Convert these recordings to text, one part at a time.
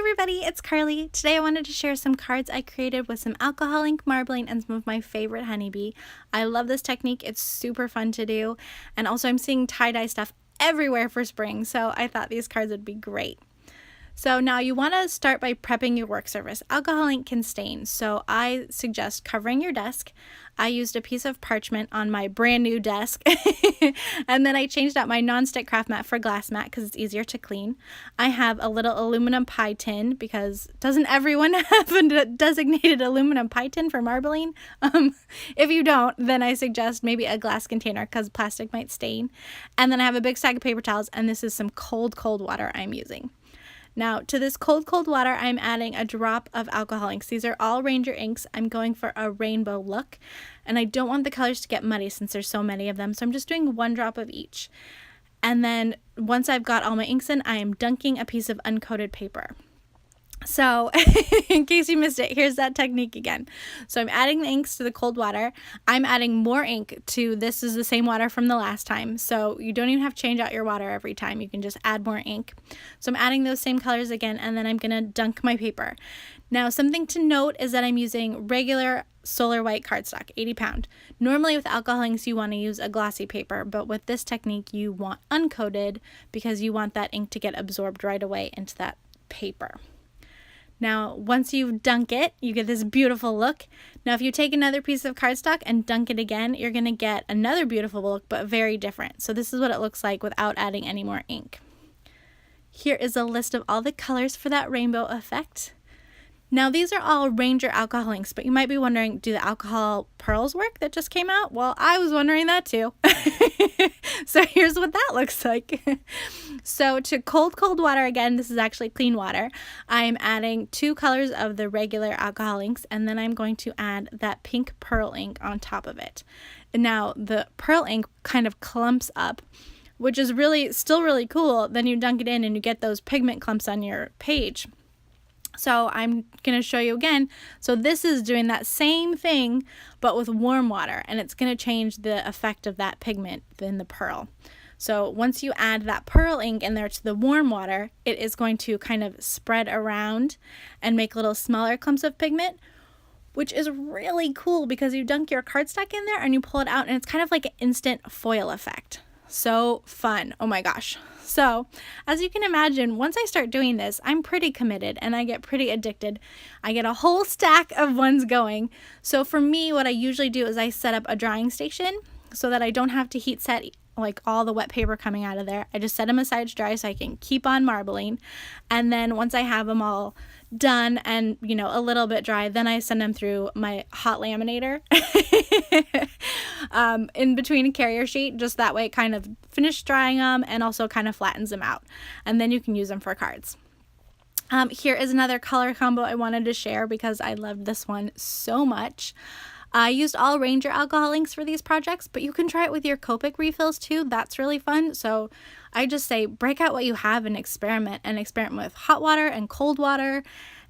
everybody, it's Carly. Today I wanted to share some cards I created with some alcohol ink marbling and some of my favorite honeybee. I love this technique, it's super fun to do, and also I'm seeing tie-dye stuff everywhere for spring, so I thought these cards would be great. So now you want to start by prepping your work surface. Alcohol ink can stain, so I suggest covering your desk. I used a piece of parchment on my brand new desk, and then I changed out my nonstick craft mat for glass mat because it's easier to clean. I have a little aluminum pie tin because doesn't everyone have a designated aluminum pie tin for marbling? If you don't, then I suggest maybe a glass container because plastic might stain. And then I have a big stack of paper towels, and this is some cold water I'm using. Now, to this cold water, I'm adding a drop of alcohol inks. These are all Ranger inks. I'm going for a rainbow look, and I don't want the colors to get muddy since there's so many of them, so I'm just doing 1 drop of each. And then once I've got all my inks in, I am dunking a piece of uncoated paper. So, in case you missed it, here's that technique again. So I'm adding the inks to the cold water. I'm adding more ink to this is the same water from the last time. So you don't even have to change out your water every time. You can just add more ink. So I'm adding those same colors again, and then I'm going to dunk my paper. Now, something to note is that I'm using regular Solar White cardstock, 80 pound. Normally with alcohol inks, you want to use a glossy paper, but with this technique, you want uncoated because you want that ink to get absorbed right away into that paper. Now, once you dunk it, you get this beautiful look. Now, if you take another piece of cardstock and dunk it again, you're going to get another beautiful look, but very different. So this is what it looks like without adding any more ink. Here is a list of all the colors for that rainbow effect. Now, these are all Ranger alcohol inks, but you might be wondering, do the alcohol pearls work that just came out? Well, I was wondering that too. So here's what that looks like. So to cold water, again, this is actually clean water. I'm adding 2 colors of the regular alcohol inks, and then I'm going to add that pink pearl ink on top of it. Now, the pearl ink kind of clumps up, which is still really cool. Then you dunk it in and you get those pigment clumps on your page. So I'm going to show you again. So this is doing that same thing, but with warm water, and it's going to change the effect of that pigment in the pearl. So once you add that pearl ink in there to the warm water, it is going to kind of spread around and make little smaller clumps of pigment, which is really cool because you dunk your cardstock in there and you pull it out, and it's kind of like an instant foil effect. So fun. Oh my gosh. So as you can imagine, once I start doing this, I'm pretty committed and I get pretty addicted. I get a whole stack of ones going. So for me, what I usually do is I set up a drying station so that I don't have to heat set like all the wet paper coming out of there. I just set them aside to dry so I can keep on marbling. And then once I have them all done and, a little bit dry, then I send them through my hot laminator in between a carrier sheet. Just that way it kind of finishes drying them and also kind of flattens them out. And then you can use them for cards. Here is another color combo I wanted to share because I loved this one so much. I used all Ranger alcohol inks for these projects, but you can try it with your Copic refills too. That's really fun. So I just say break out what you have and experiment with hot water and cold water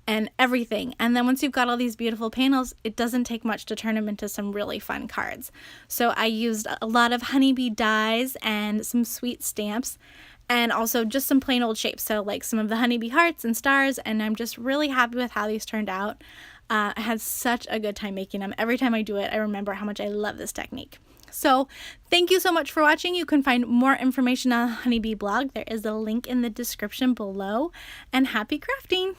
and everything. And then once you've got all these beautiful panels, it doesn't take much to turn them into some really fun cards. So I used a lot of honeybee dies and some sweet stamps, and also just some plain old shapes. So like some of the honeybee hearts and stars, and I'm just really happy with how these turned out. I had such a good time making them. Every time I do it, I remember how much I love this technique. So thank you so much for watching. You can find more information on the Honeybee blog. There is a link in the description below, and happy crafting!